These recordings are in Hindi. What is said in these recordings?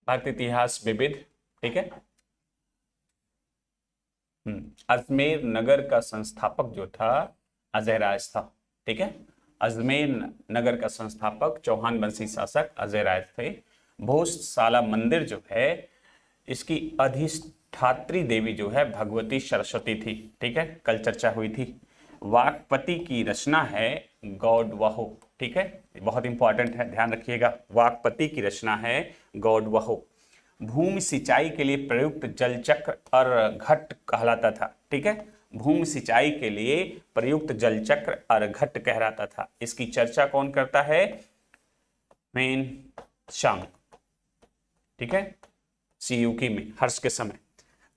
भारतीय इतिहास विविध। ठीक है। अजमेर नगर का संस्थापक जो था अजय राज था। ठीक है। अजमेर नगर का संस्थापक चौहान वंशी शासक अजय राज थे। भोजशाला मंदिर जो है इसकी अधिष्ठात्री देवी जो है भगवती सरस्वती थी। ठीक है, कल चर्चा हुई थी। वाक्पति की रचना है गौडवहो। ठीक है, बहुत इंपॉर्टेंट है, ध्यान रखिएगा। वाक्पति की रचना है गौडवहो। भूमि सिंचाई के लिए प्रयुक्त जल चक्र अर्घट कहलाता था। ठीक है, भूमि सिंचाई के लिए प्रयुक्त जल चक्र अर्घट कहलाता था। इसकी चर्चा कौन करता है? मेन शांग। ठीक है, सीयूकी में हर्ष के समय।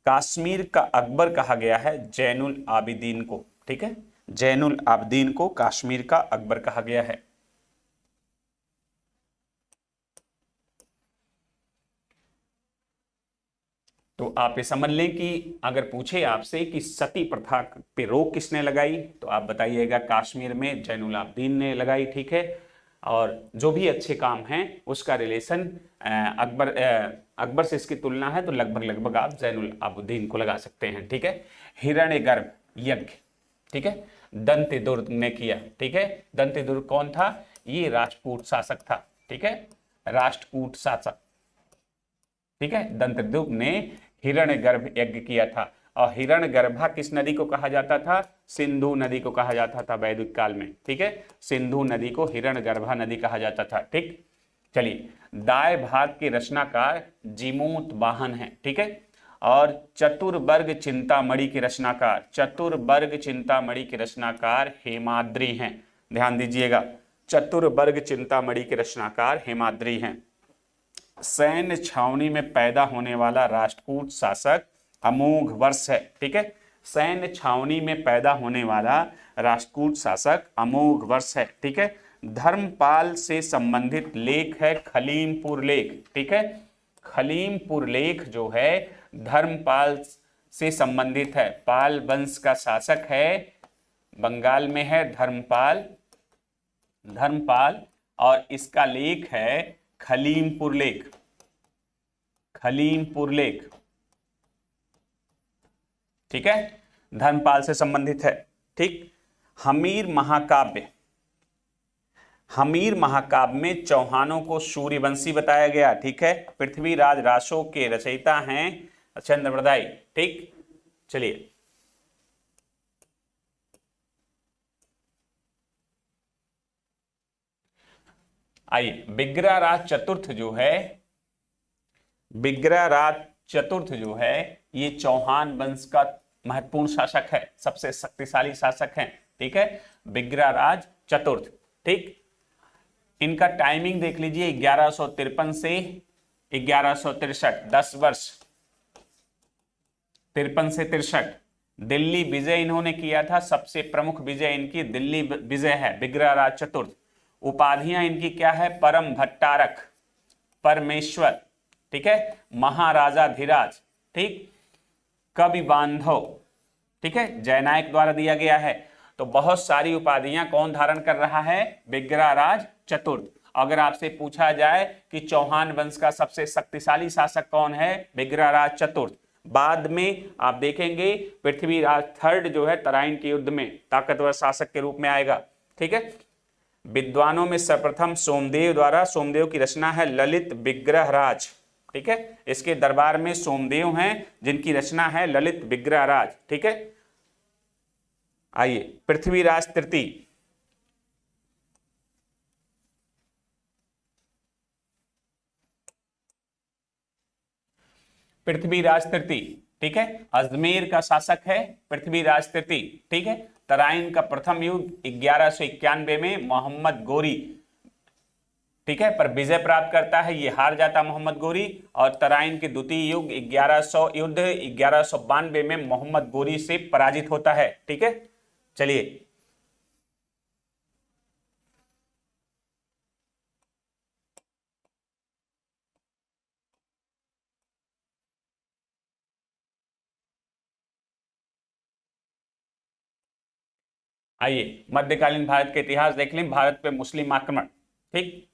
काश्मीर का अकबर कहा गया है जैनुल आबिदीन को। ठीक है, जैनुल आबिदीन को कश्मीर का अकबर कहा गया है। तो आप ये समझ लें कि अगर पूछे आपसे कि सती प्रथा पे रोक किसने लगाई, तो आप बताइएगा कश्मीर में जैनुल आबिदीन ने लगाई। ठीक है, और जो भी अच्छे काम हैं उसका रिलेशन अकबर से इसकी तुलना है तो लगभग लगभग आप जैनुल आबिदीन को लगा सकते हैं। ठीक है। हिरण्यगर्भ यज्ञ, ठीक है, दंतेदुर्ग ने किया। ठीक है, दंतेदुर्ग कौन था? ये राजपूत शासक था। ठीक है, राष्ट्रकूट शासक। ठीक है, दंतदुर्ग ने हिरण्यगर्भ यज्ञ किया था। और हिरण्यगर्भा किस नदी को कहा जाता था? सिंधु नदी को कहा जाता था वैदिक काल में। ठीक है, सिंधु नदी को हिरण्यगर्भा नदी कहा जाता था। ठीक, चलिए। दाएं भाग के रचनाकार जीमूत वाहन है। ठीक है, और चतुर्वर्ग चिंतामणि के रचनाकार, चतुर्वर्ग चिंतामणि के रचनाकार हेमाद्री हैं। ध्यान दीजिएगा, चतुर्वर्ग चिंतामणि के रचनाकार हेमाद्री हैं। सैन्य छावनी में पैदा होने वाला राष्ट्रकूट शासक अमोघ वर्ष है। ठीक है, सैन्य छावनी में पैदा होने वाला राष्ट्रकूट शासक अमोघ वर्ष है। ठीक है, धर्मपाल से संबंधित लेख है खलीमपुर लेख। ठीक है, खलीमपुर लेख जो है धर्मपाल से संबंधित है। पाल वंश का शासक है, बंगाल में है धर्मपाल। धर्मपाल, और इसका लेख है खलीमपुर लेख। खलीमपुर लेख, ठीक है, धर्मपाल से संबंधित है। ठीक, हमीर महाकाव्य, हमीर महाकाव्य में चौहानों को सूर्यवंशी बताया गया। ठीक है, पृथ्वीराज रासो के रचयिता हैं चंद्रवरदाई। ठीक, चलिए। आइए, बिग्राराज चतुर्थ जो है, बिग्राराज चतुर्थ जो है ये चौहान वंश का महत्वपूर्ण शासक है, सबसे शक्तिशाली शासक हैं। ठीक है, बिग्राराज चतुर्थ। ठीक, इनका टाइमिंग देख लीजिए, 1153 से 1163, 10 वर्ष, 53 से 63। दिल्ली विजय इन्होंने किया था, सबसे प्रमुख विजय इनकी दिल्ली विजय है, बिग्राराज चतुर्थ। उपाधियां इनकी क्या है? परम भट्टारक, परमेश्वर, ठीक है, महाराजा धीराज, ठीक, कवि बांधव, ठीक है, जयनायक द्वारा दिया गया है। तो बहुत सारी उपाधियां कौन धारण कर रहा है? बिग्राराज चतुर्थ। अगर आपसे पूछा जाए कि चौहान वंश का सबसे शक्तिशाली शासक कौन है? बिग्राराज चतुर्थ। बाद में आप देखेंगे पृथ्वीराज थर्ड जो है तराइन के युद्ध में ताकतवर शासक के रूप में आएगा। ठीक है, विद्वानों में सर्वप्रथम सोमदेव द्वारा, सोमदेव की रचना है ललित विग्रहराज। ठीक है, इसके दरबार में सोमदेव हैं जिनकी रचना है ललित विग्रहराज। ठीक है, आइए, पृथ्वीराज तृतीय, पृथ्वीराज तृतीय, ठीक है, अजमेर का शासक है पृथ्वीराज तृतीय। ठीक है, तराइन का प्रथम युद्ध 1191 में मोहम्मद गोरी, ठीक है, पर विजय प्राप्त करता है, ये हार जाता मोहम्मद गोरी। और तराइन के द्वितीय युद्ध 1100 युद्ध 1192 में मोहम्मद गोरी से पराजित होता है। ठीक है, चलिए। आइए, मध्यकालीन भारत के इतिहास देख लें। भारत पे मुस्लिम आक्रमण। ठीक,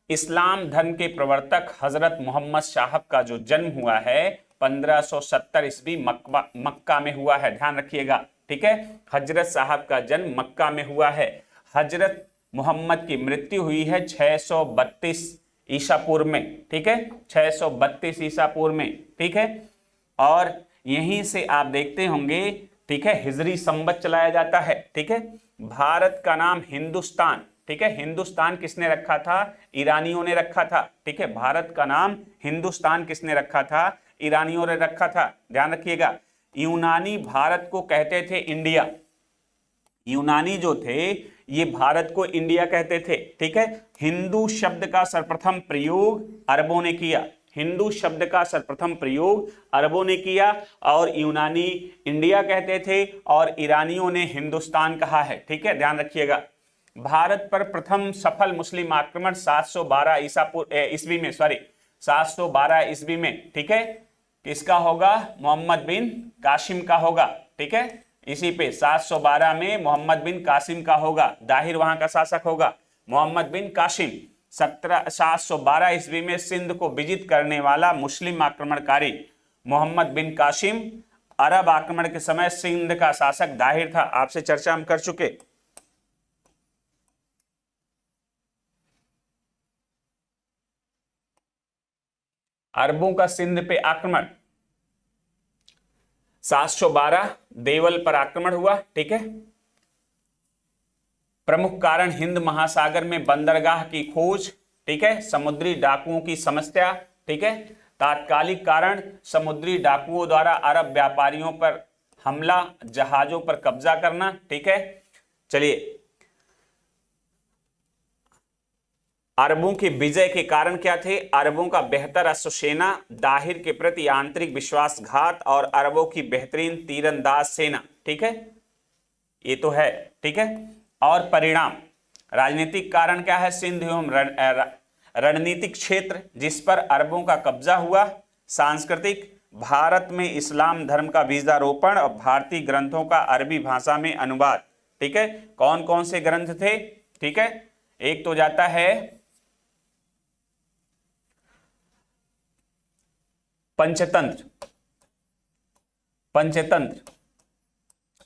इस्लाम धर्म के प्रवर्तक हजरत मोहम्मद साहब का जो जन्म हुआ है 1570 ईस्वी मक्का में हुआ है, ध्यान रखिएगा, ठीक है। हजरत साहब का जन्म मक्का में हुआ है। हजरत मोहम्मद की मृत्यु हुई है 632 ईसा पूर्व में, ठीक है, 632 ईसा पूर्व में, ठीक है। और यहीं से आप देखते होंगे, ठीक है, हिजरी संवत चलाया जाता है, ठीक है। भारत का नाम हिंदुस्तान, ठीक है, हिंदुस्तान किसने रखा था? ईरानियों ने रखा था, ठीक है। भारत का नाम हिंदुस्तान किसने रखा था? ईरानियों ने रखा था, ध्यान रखिएगा। यूनानी भारत को कहते थे इंडिया, यूनानी जो थे ये भारत को इंडिया कहते थे, ठीक है। हिंदू शब्द का सर्वप्रथम प्रयोग अरबों ने किया, हिंदू शब्द का सर्वप्रथम प्रयोग अरबों ने किया, और यूनानी इंडिया कहते थे और ईरानियों ने हिंदुस्तान कहा है, ठीक है, ध्यान रखिएगा। भारत पर प्रथम सफल मुस्लिम आक्रमण 712 ईस्वी में, 712 ईस्वी में, ठीक है, किसका होगा? मोहम्मद बिन कासिम का होगा, ठीक है। इसी पे 712 में मोहम्मद बिन कासिम का होगा, दाहिर वहां का शासक होगा मोहम्मद बिन कासिम। 712 ईस्वी में सिंध को विजित करने वाला मुस्लिम आक्रमणकारी मोहम्मद बिन कासिम। अरब आक्रमण के समय सिंध का शासक दाहिर था, आपसे चर्चा हम कर चुके। अरबों का सिंध पे आक्रमण 712 देवल पर आक्रमण हुआ, ठीक है। प्रमुख कारण हिंद महासागर में बंदरगाह की खोज, ठीक है, समुद्री डाकुओं की समस्या, ठीक है। तात्कालिक कारण समुद्री डाकुओं द्वारा अरब व्यापारियों पर हमला, जहाजों पर कब्जा करना, ठीक है। चलिए, अरबों की विजय के कारण क्या थे? अरबों का बेहतर अश्वसेना, दाहिर के प्रति आंतरिक विश्वासघात और अरबों की बेहतरीन तीरंदाज सेना, ठीक है, ये तो है, ठीक है। और परिणाम, राजनीतिक कारण क्या है? सिंध एवं रणनीतिक क्षेत्र जिस पर अरबों का कब्जा हुआ। सांस्कृतिक, भारत में इस्लाम धर्म का बीजारोपण और भारतीय ग्रंथों का अरबी भाषा में अनुवाद, ठीक है। कौन कौन से ग्रंथ थे? ठीक है, एक तो जाता है पंचतंत्र, पंचतंत्र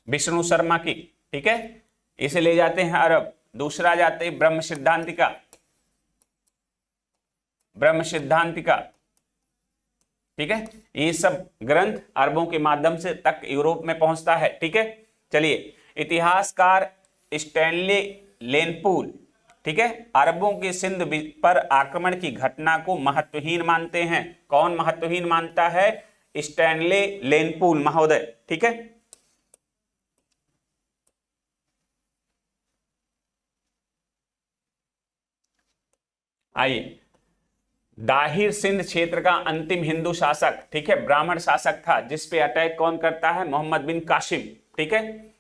विष्णु शर्मा की, ठीक है, इसे ले जाते हैं अरब। दूसरा जाते हैं ब्रह्म सिद्धांतिका, ब्रह्म सिद्धांतिका, ठीक है। ये सब ग्रंथ अरबों के माध्यम से तक यूरोप में पहुंचता है, ठीक है। चलिए, इतिहासकार स्टैनली लेनपूल, ठीक है, अरबों के सिंध पर आक्रमण की घटना को महत्वहीन मानते हैं। कौन महत्वहीन मानता है? स्टैनली लेनपूल महोदय, ठीक है। आइए, दाहिर सिंध क्षेत्र का अंतिम हिंदू शासक, ठीक है, ब्राह्मण शासक था, जिस पे अटैक कौन करता है? मोहम्मद बिन कासिम, ठीक है।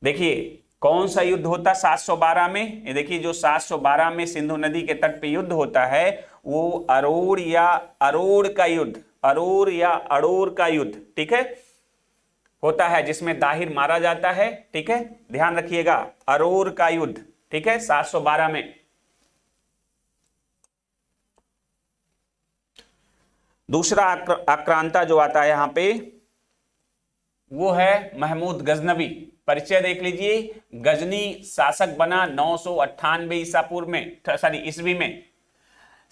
देखिए कौन सा युद्ध होता 712 में? ये देखिए, जो 712 में सिंधु नदी के तट पे युद्ध होता है वो अरोड़ या अरोड़ का युद्ध, अरोड़ या अड़ोर का युद्ध, ठीक है, होता है, जिसमें दाहिर मारा जाता है, ठीक है, ध्यान रखिएगा, अरोर का युद्ध, ठीक है, 712 में। दूसरा आक्रांता जो आता है यहां पे वो है महमूद गजनवी। परिचय देख लीजिए, गजनी शासक बना 998 ईसा पूर्व में, सॉरी ईस्वी में।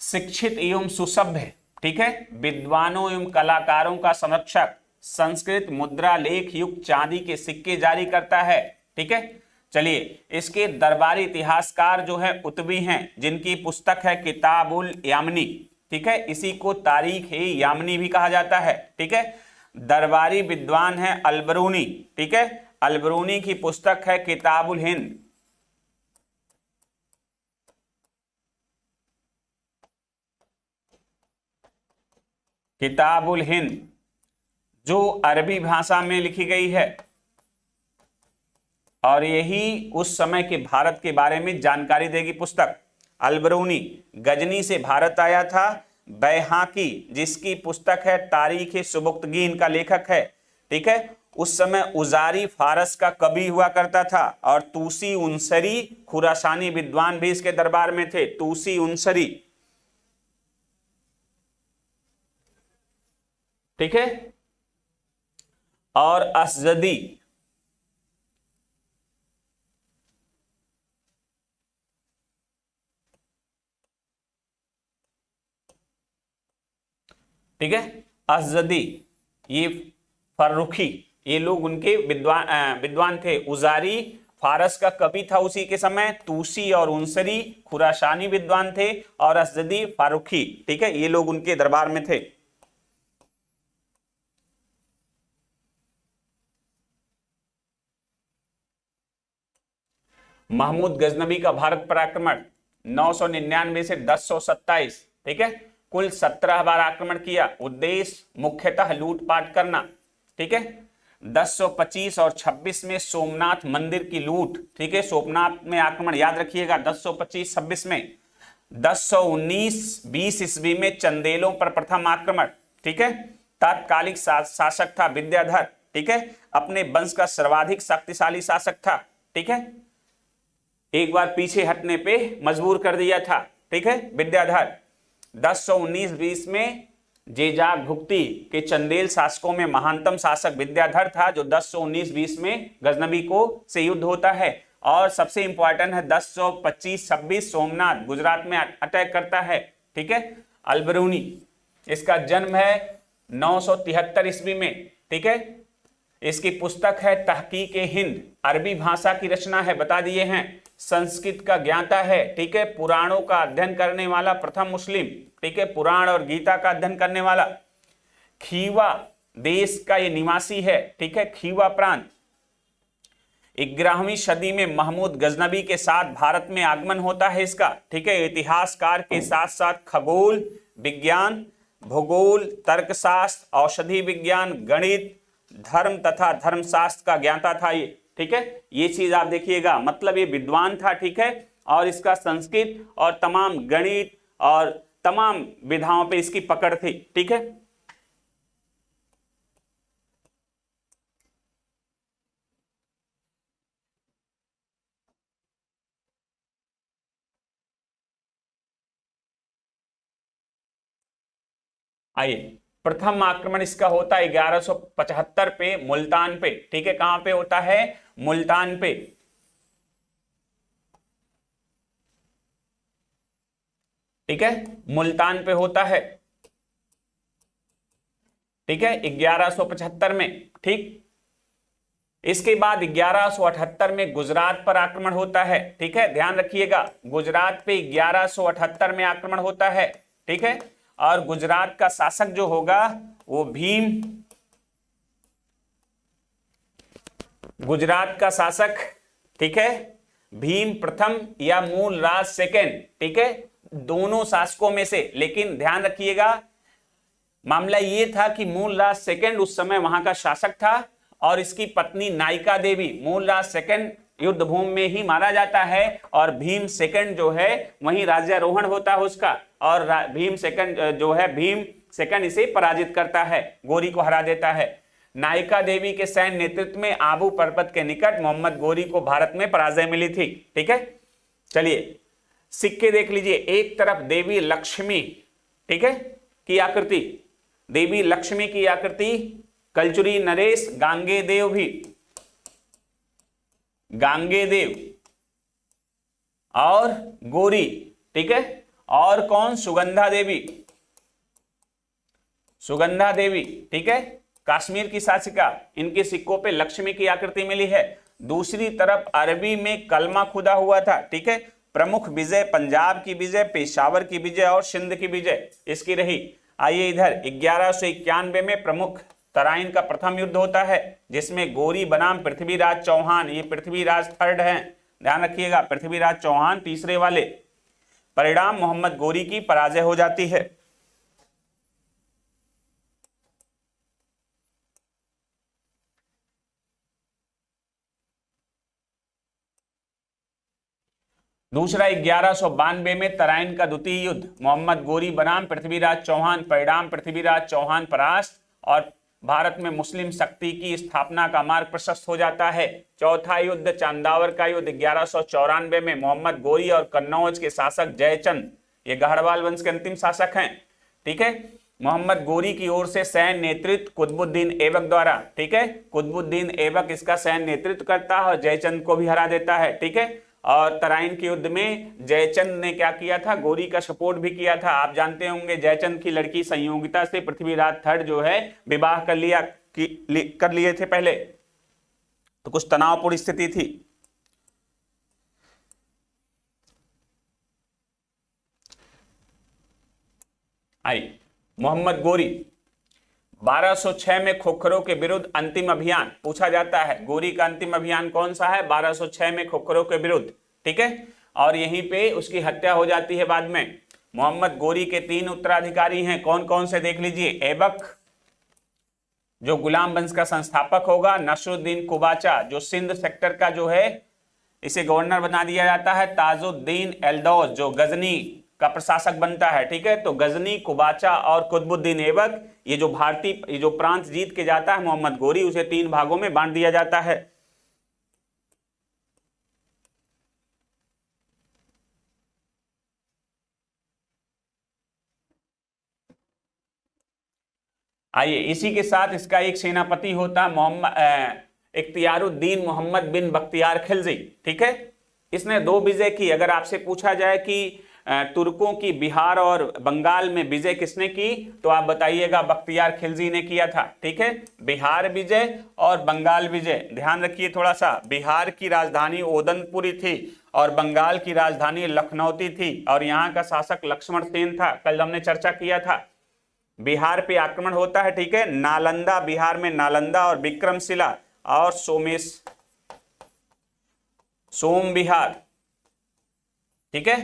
शिक्षित एवं सुसभ्य, ठीक है, विद्वानों एवं कलाकारों का संरक्षक, संस्कृत मुद्रा लेख युक्त चांदी के सिक्के जारी करता है, ठीक है। चलिए, इसके दरबारी इतिहासकार जो है उतवी हैं, जिनकी पुस्तक है किताबुल यामनी, ठीक है, इसी को तारीख ए यामनी भी कहा जाता है, ठीक है। दरबारी विद्वान है अलबरूनी, ठीक है, अलबरूनी की पुस्तक है किताबुल हिंद, किताबुल हिंद, जो अरबी भाषा में लिखी गई है, और यही उस समय के भारत के बारे में जानकारी देगी पुस्तक। अलबरूनी गजनी से भारत आया था। बैहाकी, जिसकी पुस्तक है तारीख सुबुक्तगीन का लेखक है, ठीक है, उस समय उजारी फारस का कवि हुआ करता था और तूसी उनसरी खुरासानी विद्वान भी इसके दरबार में थे। तूसी उनसरी, ठीक है, और असजदी, ठीक है, असजदी, ये फर्रुखी, ये लोग उनके विद्वान थे। उजारी फारस का कवि था उसी के समय, तूसी और उनसरी खुरासानी विद्वान थे, और असजदी फारूखी, ठीक है, ये लोग उनके दरबार में थे। महमूद गजनबी का भारत पर आक्रमण 999 से 1027, ठीक है, कुल 17 बार आक्रमण किया। उद्देश्य मुख्यतः लूटपाट करना, ठीक है। 1025 और 26 में सोमनाथ मंदिर की लूट, ठीक है, सोमनाथ में आक्रमण याद रखिएगा 1025-26 में। 1019-20 ईस्वी में चंदेलों पर प्रथम आक्रमण, ठीक है। तात्कालिक शासक था विद्याधर, ठीक है, अपने वंश का सर्वाधिक शक्तिशाली शासक था, ठीक है, एक बार पीछे हटने पे मजबूर कर दिया था, ठीक है, विद्याधर। 1019-20 में जेजाग भुक्ति के चंदेल शासकों में महानतम शासक विद्याधर था, जो 1019-20 में गजनबी को से युद्ध होता है। और सबसे इंपॉर्टेंट है 1025-26 सोमनाथ गुजरात में अटैक करता है, ठीक है, अलबरूनी। इसका जन्म है 973 ईस्वी में, ठीक है। इसकी पुस्तक है तहकीक हिंद, अरबी भाषा की रचना है, बता दिए हैं। संस्कृत का ज्ञाता है, ठीक है, पुराणों का अध्ययन करने वाला प्रथम मुस्लिम, ठीक है, पुराण और गीता का अध्ययन करने वाला। खीवा देश का ये निवासी है, ठीक है, खीवा प्रांत। 11वीं सदी में महमूद गजनबी के साथ भारत में आगमन होता है इसका, ठीक है। इतिहासकार के साथ साथ खगोल विज्ञान, भूगोल, तर्कशास्त्र, औषधि विज्ञान, गणित, धर्म तथा धर्मशास्त्र का ज्ञाता था ये, ठीक है। ये चीज आप देखिएगा, मतलब ये विद्वान था, ठीक है, और इसका संस्कृत और तमाम गणित और तमाम विधाओं पे इसकी पकड़ थी, ठीक है। आइए, प्रथम आक्रमण इसका होता है 1175 पे मुल्तान पे, ठीक है। कहां पे होता है? मुल्तान पे, ठीक है, मुल्तान पे होता है, ठीक है, 1175 में, ठीक। इसके बाद 1178 में गुजरात पर आक्रमण होता है, ठीक है, ध्यान रखिएगा, गुजरात पे 1178 में आक्रमण होता है, ठीक है। और गुजरात का शासक जो होगा वो भीम, गुजरात का शासक, ठीक है, भीम प्रथम या मूलराज सेकेंड, ठीक है, दोनों शासकों में से। लेकिन ध्यान रखिएगा, मामला ये था कि मूलराज सेकेंड उस समय वहां का शासक था और इसकी पत्नी नायिका देवी, मूलराज सेकेंड युद्ध भूमि में ही मारा जाता है और भीम सेकंड जो है वहीं राज्यारोहण होता है उसका, और भीम सेकंड जो है, भीम सेकंड इसे पराजित करता है, गोरी को हरा देता है। नायिका देवी के सैन्य नेतृत्व में आबू पर्वत के निकट मोहम्मद गोरी को भारत में पराजय मिली थी, ठीक है। चलिए सिक्के देख लीजिए, एक तरफ देवी लक्ष्मी, ठीक है, की आकृति, देवी लक्ष्मी की आकृति, कलचुरी नरेश, गांगे देव भी, गांगे देव और गोरी, ठीक है, और कौन? सुगंधा देवी, सुगंधा देवी, ठीक है, कश्मीर की शासिका। इनके सिक्कों पे लक्ष्मी की आकृति मिली है। दूसरी तरफ अरबी में कलमा खुदा हुआ था, ठीक है। प्रमुख विजय पंजाब की विजय, पेशावर की विजय और सिंध की विजय इसकी रही। आइए इधर 1191 में प्रमुख तराइन का प्रथम युद्ध होता है, जिसमें गोरी बनाम पृथ्वीराज चौहान, ये पृथ्वीराज थर्ड हैं, ध्यान रखिएगा, पृथ्वीराज चौहान तीसरे वाले। परिणाम मोहम्मद गोरी की पराजय हो जाती है। दूसरा 1192 में तराइन का द्वितीय युद्ध, मोहम्मद गोरी बनाम पृथ्वीराज चौहान, परिणाम पृथ्वीराज चौहान परास्त और भारत में मुस्लिम शक्ति की स्थापना का मार्ग प्रशस्त हो जाता है। चौथा युद्ध चांदावर का युद्ध 1194 में मोहम्मद गोरी और कन्नौज के शासक जयचंद, ये गढ़वाल वंश के अंतिम शासक हैं, ठीक है, मोहम्मद गोरी की ओर से सैन्य नेतृत्व कुतुबुद्दीन ऐबक द्वारा, ठीक है, कुतुबुद्दीन ऐबक इसका सैन्य नेतृत्व करता है और जयचंद को भी हरा देता है, ठीक है। और तराइन के युद्ध में जयचंद ने क्या किया था, गोरी का सपोर्ट भी किया था। आप जानते होंगे जयचंद की लड़की संयोगिता से पृथ्वीराज थर्ड जो है विवाह कर लिए थे पहले, तो कुछ तनावपूर्ण स्थिति थी। आई मोहम्मद गोरी 1206 में खोखरों के विरुद्ध अंतिम अभियान पूछा जाता है। गोरी का अंतिम अभियान कौन सा है, 1206 में खोखरों के विरुद्ध, ठीक है, और यहीं पे उसकी हत्या हो जाती है बाद में। मोहम्मद गोरी के 3 उत्तराधिकारी हैं, कौन कौन से देख लीजिए, ऐबक जो गुलाम वंश का संस्थापक होगा, नसरुद्दीन कुबाचा जो सिंध सेक्टर का जो है इसे गवर्नर बना दिया जाता है, ताजुद्दीन एल्दौस जो गजनी का प्रशासक बनता है, ठीक है। तो गजनी, कुबाचा और कुतुबुद्दीन ऐबक, ये जो प्रांत जीत के जाता है मोहम्मद गोरी, उसे 3 भागों में बांट दिया जाता है। आइए, इसी के साथ इसका एक सेनापति होता है मोहम्मद इख्तियारुद्दीन मोहम्मद बिन बख्तियार खिलजी, ठीक है। इसने 2 विजय की। अगर आपसे पूछा जाए कि तुर्कों की बिहार और बंगाल में विजय किसने की, तो आप बताइएगा बख्तियार खिलजी ने किया था, ठीक है। बिहार विजय और बंगाल विजय, ध्यान रखिए थोड़ा सा, बिहार की राजधानी ओदनपुरी थी और बंगाल की राजधानी लखनौती थी, और यहाँ का शासक लक्ष्मण सेन था, कल हमने चर्चा किया था। बिहार पे आक्रमण होता है, ठीक है, नालंदा, बिहार में नालंदा और विक्रमशिला और सोम बिहार, ठीक है,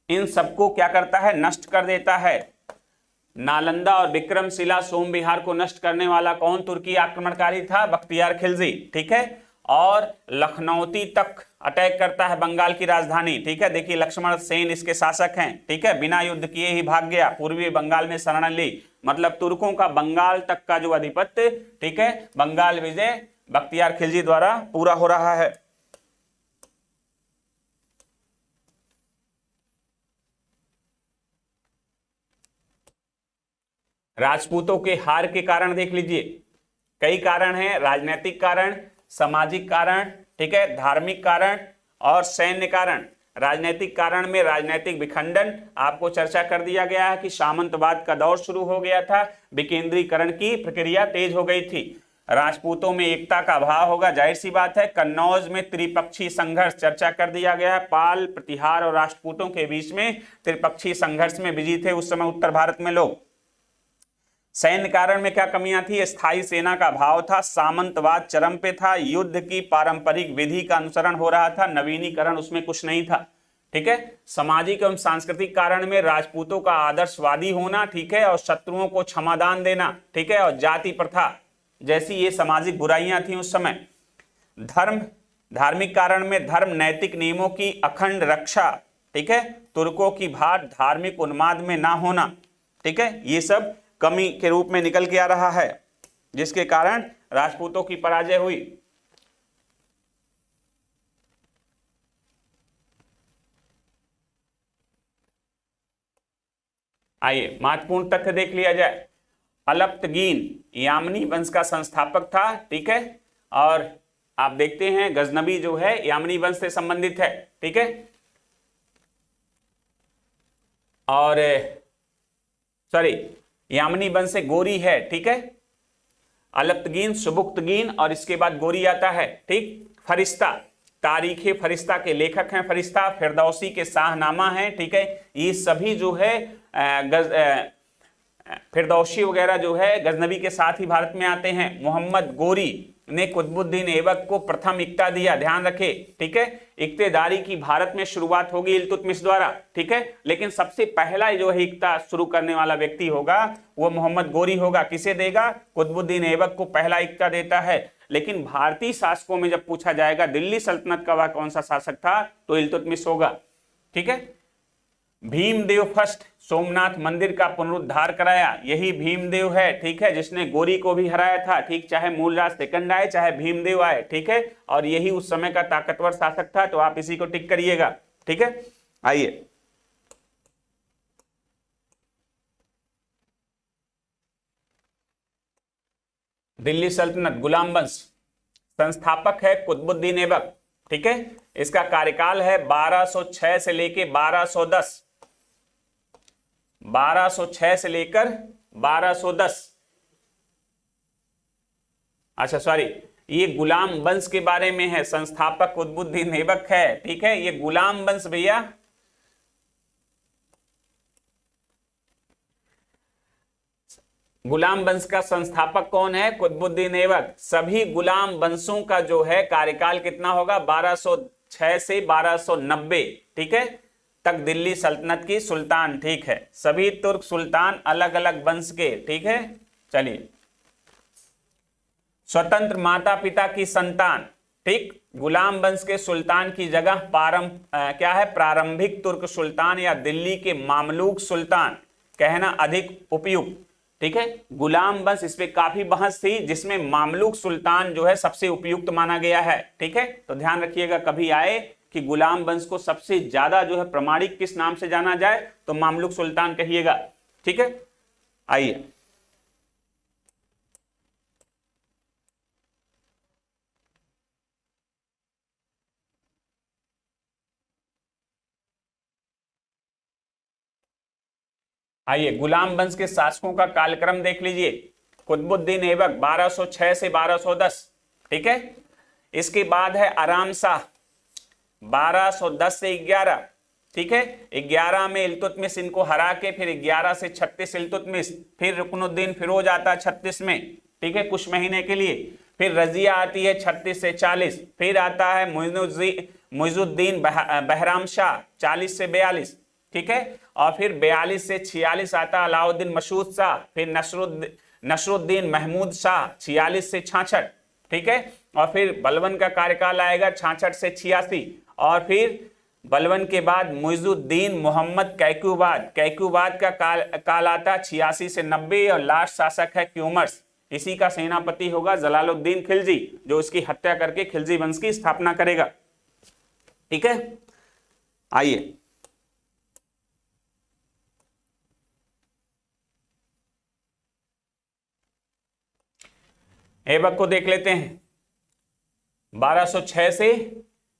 इन सबको क्या करता है, नष्ट कर देता है। नालंदा और विक्रमशिला, सोम बिहार को नष्ट करने वाला कौन तुर्की आक्रमणकारी था, बख्तियार खिलजी, ठीक है। और लखनौती तक अटैक करता है, बंगाल की राजधानी, ठीक है। देखिए लक्ष्मण सेन इसके शासक हैं, ठीक है, बिना युद्ध किए ही भाग गया, पूर्वी बंगाल में शरण ली, मतलब तुर्कों का बंगाल तक का जो आधिपत्य, ठीक है, बंगाल विजय बख्तियार खिलजी द्वारा पूरा हो रहा है। राजपूतों के हार के कारण देख लीजिए, कई कारण हैं, राजनीतिक कारण, सामाजिक कारण, ठीक है, धार्मिक कारण और सैन्य कारण। राजनीतिक कारण में राजनीतिक विखंडन, आपको चर्चा कर दिया गया है कि सामंतवाद का दौर शुरू हो गया था, विकेंद्रीकरण की प्रक्रिया तेज हो गई थी। राजपूतों में एकता का अभाव होगा, जाहिर सी बात है। कन्नौज में त्रिपक्षीय संघर्ष चर्चा कर दिया गया है, पाल, प्रतिहार और राजपूतों के बीच में त्रिपक्षीय संघर्ष में बिजी थे उस समय उत्तर भारत में लोग। सैन्य कारण में क्या कमियां थी, स्थायी सेना का अभाव था, सामंतवाद चरम पे था, युद्ध की पारंपरिक विधि का अनुसरण हो रहा था, नवीनीकरण उसमें कुछ नहीं था, ठीक है। सामाजिक एवं सांस्कृतिक कारण में राजपूतों का आदर्शवादी होना, ठीक है, और शत्रुओं को क्षमादान देना, ठीक है, और जाति प्रथा जैसी ये सामाजिक बुराइयां थी उस समय। धार्मिक कारण में धर्म नैतिक नियमों की अखंड रक्षा, ठीक है, तुर्कों की भाट धार्मिक उन्माद में ना होना, ठीक है, ये सब कमी के रूप में निकल के आ रहा है, जिसके कारण राजपूतों की पराजय हुई। आइए महत्वपूर्ण तथ्य देख लिया जाए। अलप्तगीन यामनी वंश का संस्थापक था, ठीक है, और आप देखते हैं गजनबी जो है यामनी वंश से संबंधित है, ठीक है, और यामनी वंश से गोरी है, ठीक है, अलप्तगीन, सुबुक्तगीन और इसके बाद गोरी आता है, ठीक। फरिश्ता, तारीखे फरिश्ता के लेखक हैं, फरिश्ता फिरदौसी के शाहनामा हैं, ठीक है, ये सभी जो है फिरदौसी वगैरह जो है गजनबी के साथ ही भारत में आते हैं। मोहम्मद गोरी ने कुतुबुद्दीन ऐबक को प्रथम इक्ता दिया, ध्यान रखे, ठीक है। इक्तेदारी की भारत में शुरुआत होगी इल्तुतमिश द्वारा, ठीक है, लेकिन सबसे पहला जो है इक्ता शुरू करने वाला व्यक्ति होगा वो मोहम्मद गोरी होगा। किसे देगा, कुतुबुद्दीन ऐबक को पहला इक्ता देता है। लेकिन भारतीय शासकों में जब पूछा जाएगा दिल्ली सल्तनत का वह कौन सा शासक था, तो इल्तुतमिश होगा, ठीक है। भीमदेव फर्स्ट सोमनाथ मंदिर का पुनरुद्धार कराया, यही भीमदेव है, ठीक है, जिसने गोरी को भी हराया था, ठीक, चाहे मूलराज सेकंड आए चाहे भीमदेव आए, ठीक है, और यही उस समय का ताकतवर शासक था, तो आप इसी को टिक करिएगा, ठीक है। आइए, दिल्ली सल्तनत गुलाम वंश, संस्थापक है कुतुबुद्दीन ऐबक, ठीक है, इसका कार्यकाल है 1206 से लेके 1210, 1206 से लेकर 1210। अच्छा सॉरी, ये गुलाम वंश के बारे में है, संस्थापक कुतुबुद्दीन ऐबक है, ठीक है, ये गुलाम वंश भैया, गुलाम वंश का संस्थापक कौन है? कुतुबुद्दीन ऐबक। सभी गुलाम वंशों का जो है कार्यकाल कितना होगा? 1206 से 1290, ठीक है, तक दिल्ली सल्तनत की सुल्तान, ठीक है, सभी तुर्क सुल्तान अलग अलग वंश के, ठीक है। चलिए, स्वतंत्र माता पिता की संतान, ठीक, गुलाम वंश के सुल्तान की जगह क्या है? प्रारंभिक तुर्क सुल्तान या दिल्ली के मामलूक सुल्तान कहना अधिक उपयुक्त, ठीक है। गुलाम वंश, इस पे काफी बहस थी, जिसमें मामलूक सुल्तान जो है सबसे उपयुक्त माना गया है, ठीक है। तो ध्यान रखिएगा, कभी आए कि गुलाम वंश को सबसे ज्यादा जो है प्रमाणिक किस नाम से जाना जाए, तो मामलूक सुल्तान कहिएगा, ठीक है। आइए, आइए गुलाम वंश के शासकों का कालक्रम देख लीजिए। कुतुबुद्दीन ऐबक 1206 से 1210, ठीक है। इसके बाद है आराम शाह 1210 से 11, ठीक है। 11 में इल्तुतमिश इनको हरा के फिर 11 से 36 इल्तुतमिश, फिर रुकनुद्दीन फिरोज आता है 36 में, ठीक है, कुछ महीने के लिए, फिर रजिया आती है 36 से 40, फिर आता है मुइजुद्दीन बहराम शाह 40 से 42, ठीक है, और फिर 42 से 46 आता अलाउद्दीन मसूद शाह, फिर नसरुद्दीन महमूद शाह 46 से 66, ठीक है, और फिर बलबन का कार्यकाल आएगा 66 से 86, और फिर बलबन के बाद मुइजुद्दीन मोहम्मद कैक्यूबाद का काल आता 86 से 90, और लास्ट शासक है क्यूमर्स, इसी का सेनापति होगा जलालुद्दीन खिलजी, जो इसकी हत्या करके खिलजी वंश की स्थापना करेगा, ठीक है। आइए, ऐबक को देख लेते हैं। 1206 से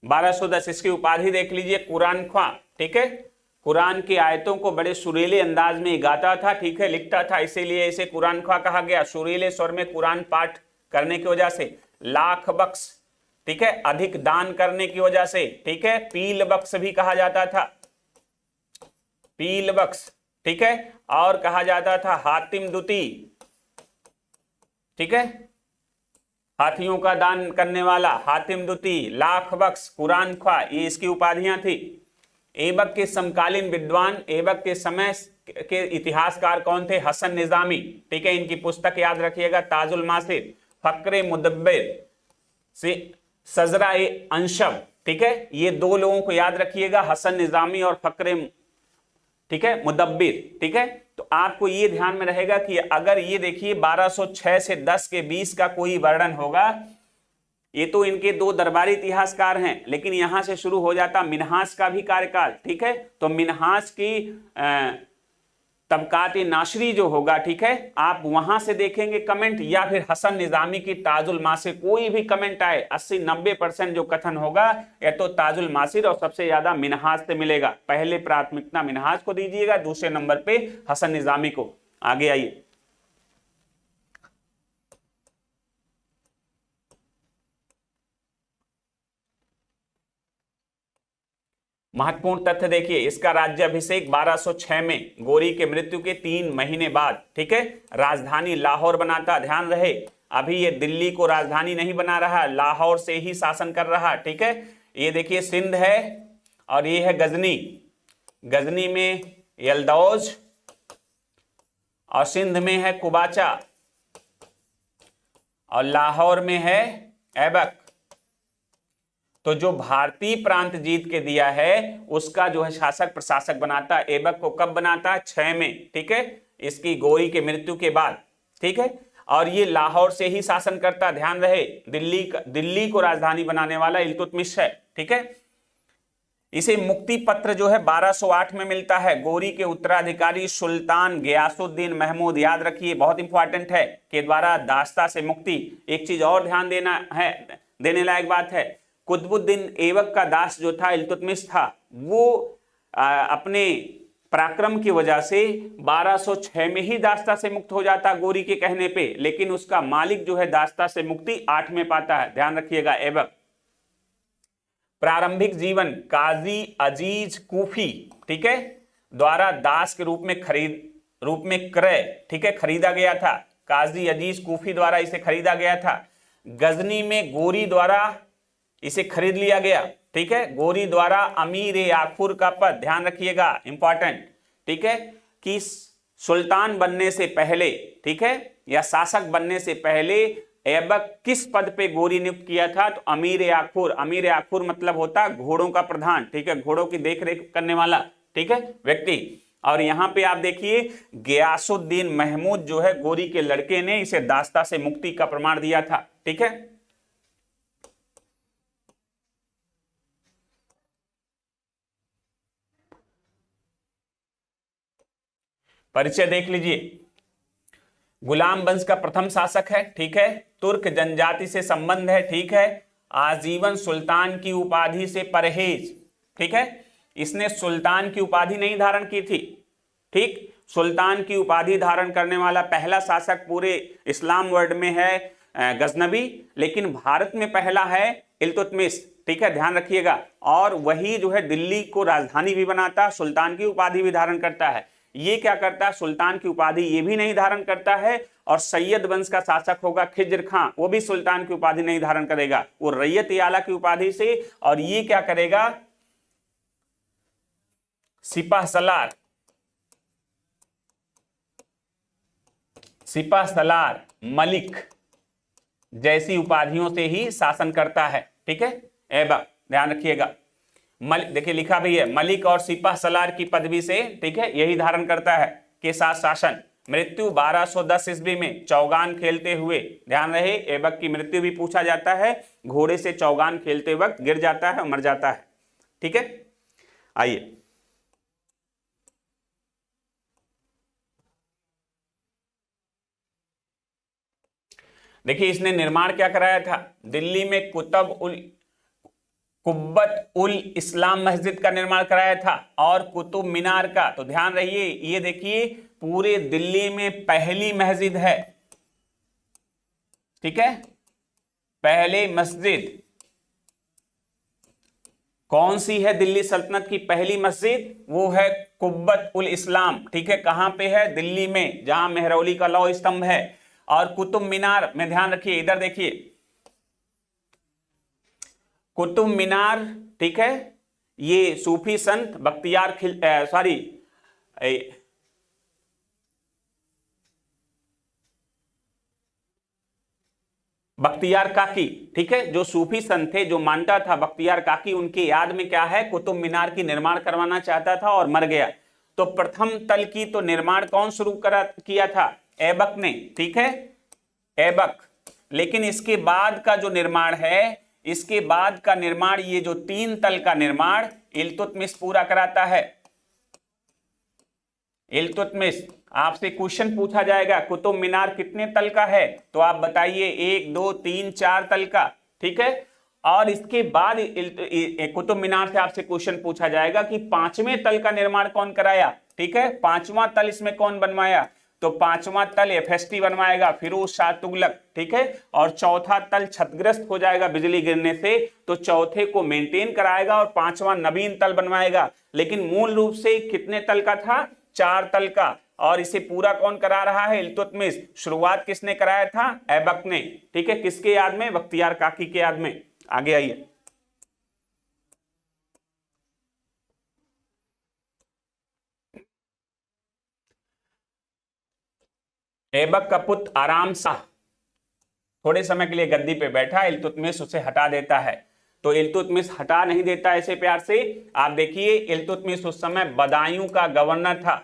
1210, इसकी उपाधि देख लीजिए कुरान ख्वां, ठीक है। कुरान की आयतों को बड़े सुरीले अंदाज में गाता था, ठीक है, लिखता था, इसीलिए इसे कुरान ख्वां कहा गया। सुरीले स्वर में कुरान पाठ करने की वजह से। लाख बख्श, ठीक है, अधिक दान करने की वजह से, ठीक है। पील बख्श भी कहा जाता था, पील बख्श, ठीक है, और कहा जाता था हातिम दुती, ठीक है, हाथियों का दान करने वाला, हातिम दुती, लाख बख्श, कुरान ख्वां, ये इसकी उपाधियां थी। ऐबक के समकालीन विद्वान, ऐबक के समय के इतिहासकार कौन थे? हसन निजामी, ठीक है, इनकी पुस्तक याद रखिएगा ताजुल मासिर, फक्रे मुदब्बिर से सजरा ए अंशब, ठीक है, ये दो लोगों को याद रखिएगा, हसन निजामी और फक्रे, ठीक है, मुदब्बिर, ठीक है। तो आपको ये ध्यान में रहेगा कि अगर ये देखिए 1206 से 10 के 20 का कोई वर्णन होगा, ये तो इनके दो दरबारी इतिहासकार हैं, लेकिन यहां से शुरू हो जाता मिन्हाज का भी कार्यकाल, ठीक है। तो मिन्हाज की तबकात नाशरी जो होगा, ठीक है, आप वहां से देखेंगे कमेंट, या फिर हसन निजामी की ताजुल मासिर, कोई भी कमेंट आए 80-90% जो कथन होगा या तो ताजुल मासिर और सबसे ज्यादा मिन्हाज से मिलेगा। पहले प्राथमिकता मिन्हाज को दीजिएगा, दूसरे नंबर पे हसन निजामी को। आगे आइए, महत्वपूर्ण तथ्य देखिए, इसका राज्याभिषेक 1206 में गोरी के मृत्यु के 3 महीने बाद, ठीक है, राजधानी लाहौर बनाता। ध्यान रहे, अभी ये दिल्ली को राजधानी नहीं बना रहा, लाहौर से ही शासन कर रहा, ठीक है। ये देखिए सिंध है और ये है गजनी, गजनी में यलदौज और सिंध में है कुबाचा और लाहौर में है ऐबक। तो जो भारतीय प्रांत जीत के दिया है उसका जो है शासक प्रशासक बनाता है। ऐबक को कब बनाता है? 6 में, ठीक है, इसकी गोरी के मृत्यु के बाद, ठीक है। और ये लाहौर से ही शासन करता, ध्यान रहे, दिल्ली को राजधानी बनाने वाला इल्तुतमिश है, ठीक है। इसे मुक्ति पत्र जो है 1208 में मिलता है। गोरी के उत्तराधिकारी सुल्तान गयासुद्दीन महमूद, याद रखिए बहुत इंपॉर्टेंट है, के द्वारा दास्ता से मुक्ति। एक चीज और ध्यान देना है, देने लायक बात है, कुतुबुद्दीन ऐबक का दास जो था इल्तुतमिश था, वो अपने पराक्रम की वजह से 1206 में ही दास्ता से मुक्त हो जाता गोरी के कहने पे, लेकिन उसका मालिक जो है दास्ता से मुक्ति 8 में पाता है, ध्यान रखिएगा। ऐबक प्रारंभिक जीवन काजी अजीज कूफी, ठीक है, द्वारा दास के रूप में क्रय, ठीक है, खरीदा गया था। काजी अजीज कूफी द्वारा इसे खरीदा गया था। गजनी में गोरी द्वारा इसे खरीद लिया गया, ठीक है, गोरी द्वारा अमीर याखुर का पद, ध्यान रखिएगा इंपॉर्टेंट, ठीक है, कि सुल्तान बनने से पहले, ठीक है, या शासक बनने से पहले ऐबक किस पद पे गोरी नियुक्त किया था? तो अमीर याखुर। अमीर याखुर मतलब होता घोड़ों का प्रधान, ठीक है, घोड़ों की देखरेख करने वाला, ठीक है, व्यक्ति। और यहां पे आप देखिए गयासुद्दीन महमूद जो है गोरी के लड़के ने इसे दास्ता से मुक्ति का प्रमाण दिया था, ठीक है। परिचय देख लीजिए, गुलाम वंश का प्रथम शासक है, ठीक है, तुर्क जनजाति से संबंध है, ठीक है, आजीवन सुल्तान की उपाधि से परहेज, ठीक है, इसने सुल्तान की उपाधि नहीं धारण की थी, ठीक, सुल्तान की उपाधि धारण करने वाला पहला शासक पूरे इस्लाम वर्ल्ड में है गजनबी, लेकिन भारत में पहला है इल्तुतमिश, ठीक है, ध्यान रखिएगा। और वही जो है दिल्ली को राजधानी भी बनाता, सुल्तान की उपाधि भी धारण करता है। ये क्या करता है? सुल्तान की उपाधि ये भी नहीं धारण करता है। और सैयद वंश का शासक होगा खिज्र खां, वो भी सुल्तान की उपाधि नहीं धारण करेगा, वो रैयत आला की उपाधि से। और ये क्या करेगा? सिपाह सलार, मलिक जैसी उपाधियों से ही शासन करता है, ठीक है। ऐबक ध्यान रखिएगा, मलिक देखिए लिखा भी है, मलिक और सिपाह सलार की पदवी से, ठीक है, यही धारण करता है के साथ शासन। मृत्यु 1210 ईस्वी में चौगान खेलते हुए, ध्यान रहे ऐबक की मृत्यु भी पूछा जाता है, घोड़े से चौगान खेलते वक्त गिर जाता है और मर जाता है, ठीक है। आइए देखिए इसने निर्माण क्या कराया था? दिल्ली में कुब्बत उल इस्लाम मस्जिद का निर्माण कराया था और कुतुब मीनार का। तो ध्यान रहिए, ये देखिए पूरे दिल्ली में पहली मस्जिद है, ठीक है, पहले मस्जिद कौन सी है? दिल्ली सल्तनत की पहली मस्जिद वो है कुब्बत उल इस्लाम, ठीक है, कहां पे है? दिल्ली में, जहां मेहरौली का लौह स्तंभ है। और कुतुब मीनार में ध्यान रखिए, इधर देखिए कुतुब मीनार, ठीक है, ये सूफी संत बख्तियार काकी, ठीक है, जो सूफी संत थे, जो मानता था बख्तियार काकी, उनकी याद में क्या है? कुतुब मीनार की निर्माण करवाना चाहता था और मर गया। तो प्रथम तल की तो निर्माण कौन शुरू किया था? ऐबक ने, ठीक है, ऐबक। लेकिन इसके बाद का जो निर्माण है, इसके बाद का निर्माण, ये जो 3 तल का निर्माण इल्तुतमिश पूरा कराता है। इल्तुतमिश, आपसे क्वेश्चन पूछा जाएगा कुतुब मीनार कितने तल का है? तो आप बताइए 1 2 3 4 तल का, ठीक है। और इसके बाद कुतुब मीनार से आपसे क्वेश्चन पूछा जाएगा कि 5वें तल का निर्माण कौन कराया, ठीक है, 5वां तल इसमें कौन बनवाया? तो 5वां तल एफएसटी बनवाएगा, फिरोज शाह तुगलक, ठीक है। और चौथा तल क्षतिग्रस्त हो जाएगा बिजली गिरने से, तो चौथे को मेंटेन कराएगा और 5वां नवीन तल बनवाएगा। लेकिन मूल रूप से कितने तल का था? 4 तल का। और इसे पूरा कौन करा रहा है? इल्तुतमिश। शुरुआत किसने कराया था? ऐबक ने, ठीक है, किसके याद में? बख्तियार काकी के याद में। आगे आइए, ऐबक का पुत्र आराम शाह थोड़े समय के लिए गद्दी पे बैठा, इल्तुतमिश उसे हटा देता है। तो इल्तुतमिश हटा नहीं देता ऐसे प्यार से। आप देखिए इल्तुतमिश उस समय बदायूं का गवर्नर था,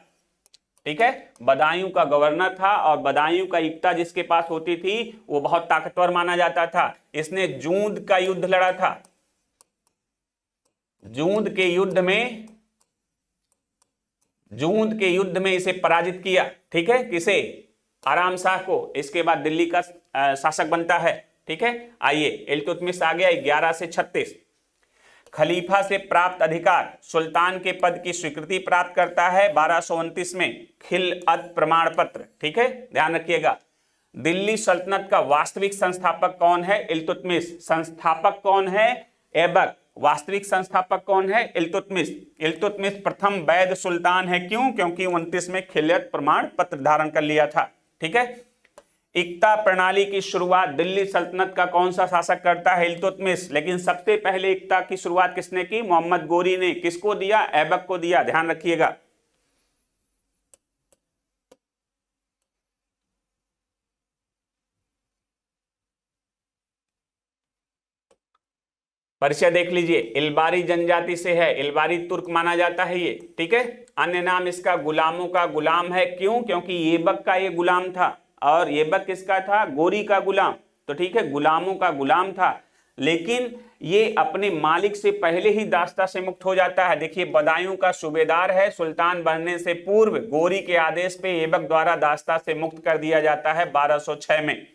ठीक है, बदायूं का गवर्नर था, और बदायूं का एकता जिसके पास होती थी वो बहुत ताकतवर माना जाता था। इसने जूंद का युद्ध लड़ा था, जूंद के युद्ध में इसे पराजित किया, ठीक है, किसे, आराम शाह को। इसके बाद दिल्ली का शासक बनता है, ठीक है। आइए इल्तुतमिश आ गया 11 से 36। खलीफा से प्राप्त अधिकार, सुल्तान के पद की स्वीकृति प्राप्त करता है 1229 में, खिलअत प्रमाण पत्र, ठीक है, ध्यान रखिएगा। दिल्ली सल्तनत का वास्तविक संस्थापक कौन है, इल्तुतमिश। संस्थापक कौन है, ऐबक। वास्तविक संस्थापक कौन है, इल्तुतमिश। इल्तुतमिश प्रथम वैध सुल्तान है, क्यों, क्योंकि 29 में खिलअत प्रमाण पत्र धारण कर लिया था, ठीक है। इक्ता प्रणाली की शुरुआत दिल्ली सल्तनत का कौन सा शासक करता है, इल्तुतमिश। लेकिन सबसे पहले इक्ता की शुरुआत किसने की, मोहम्मद गोरी ने। किसको दिया, ऐबक को दिया, ध्यान रखिएगा। परिचय देख लीजिए, इलबारी जनजाति से है, इलबारी तुर्क माना जाता है ये, ठीक है। अन्य नाम इसका गुलामों का गुलाम है, क्यों, क्योंकि ऐबक का ये गुलाम था, और ऐबक किसका था, गोरी का गुलाम, तो ठीक है, गुलामों का गुलाम था। लेकिन ये अपने मालिक से पहले ही दास्ता से मुक्त हो जाता है। देखिए बदायूं का सूबेदार है, सुल्तान बनने से पूर्व गोरी के आदेश पे ऐबक द्वारा दास्ता से मुक्त कर दिया जाता है 1206 में।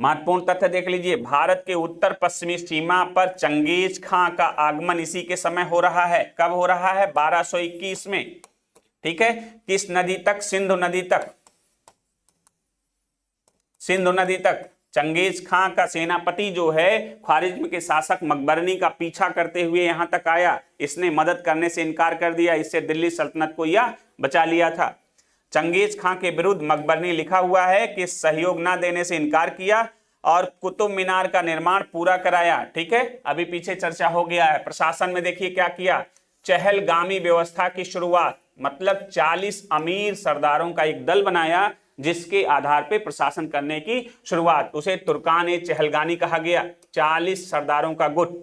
महत्वपूर्ण तथ्य देख लीजिए, भारत के उत्तर पश्चिमी सीमा पर चंगेज खां का आगमन इसी के समय हो रहा है। कब हो रहा है, 1221 में, ठीक है। किस नदी तक, सिंधु नदी तक, सिंधु नदी तक। चंगेज खां का सेनापति जो है, ख्वारिज्म के शासक मकबरनी का पीछा करते हुए यहां तक आया। इसने मदद करने से इनकार कर दिया, इससे दिल्ली सल्तनत को यह बचा लिया था। चंगेज खां के विरुद्ध मकबरनी लिखा हुआ है कि सहयोग ना देने से इनकार किया और कुतुब मीनार का निर्माण पूरा कराया, ठीक है। अभी पीछे चर्चा हो गया है। प्रशासन में देखिए क्या किया, चहलगामी व्यवस्था की शुरुआत, मतलब 40 अमीर सरदारों का एक दल बनाया जिसके आधार पर प्रशासन करने की शुरुआत, उसे तुर्कान ए चहलगानी कहा गया। 40 सरदारों का गुट।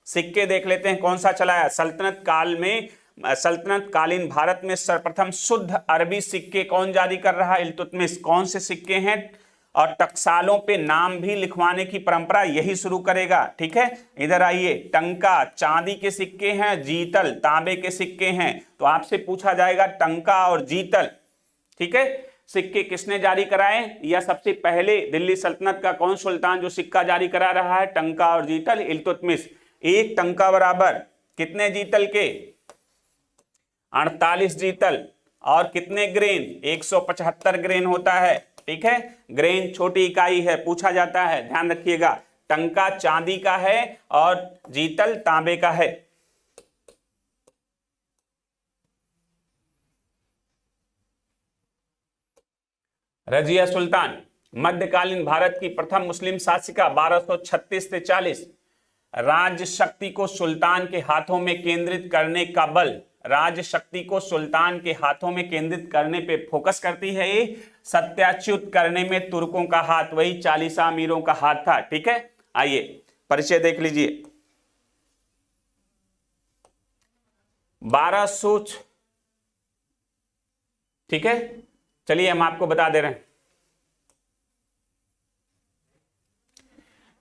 सिक्के देख लेते हैं कौन सा चलाया। सल्तनत काल में, सल्तनत कालीन भारत में सर्वप्रथम शुद्ध अरबी सिक्के कौन जारी कर रहा है, इल्तुतमिश। कौन से सिक्के हैं, और टकसालों पे नाम भी लिखवाने की परंपरा यही शुरू करेगा, ठीक है। इधर आइए, टंका चांदी के सिक्के हैं, जीतल तांबे के सिक्के हैं। तो आपसे पूछा जाएगा टंका और जीतल, ठीक है, सिक्के किसने जारी कराए, या सबसे पहले दिल्ली सल्तनत का कौन सुल्तान जो सिक्का जारी करा रहा है, टंका और जीतल, इल्तुतमिश। एक टंका बराबर कितने जीतल के, 48 जीतल, और कितने ग्रेन, 175 ग्रेन होता है, ठीक है। ग्रेन छोटी इकाई है, पूछा जाता है, ध्यान रखिएगा। टंका चांदी का है और जीतल तांबे का है। रजिया सुल्तान, मध्यकालीन भारत की प्रथम मुस्लिम शासिका, 1236 से 40। राज्य शक्ति को सुल्तान के हाथों में केंद्रित करने का बल, राज्य शक्ति को सुल्तान के हाथों में केंद्रित करने पे फोकस करती है ये। सत्याच्युत करने में तुर्कों का हाथ, वही 40 अमीरों का हाथ था, ठीक है। आइए परिचय देख लीजिए। 1200, ठीक है, चलिए हम आपको बता दे रहे हैं।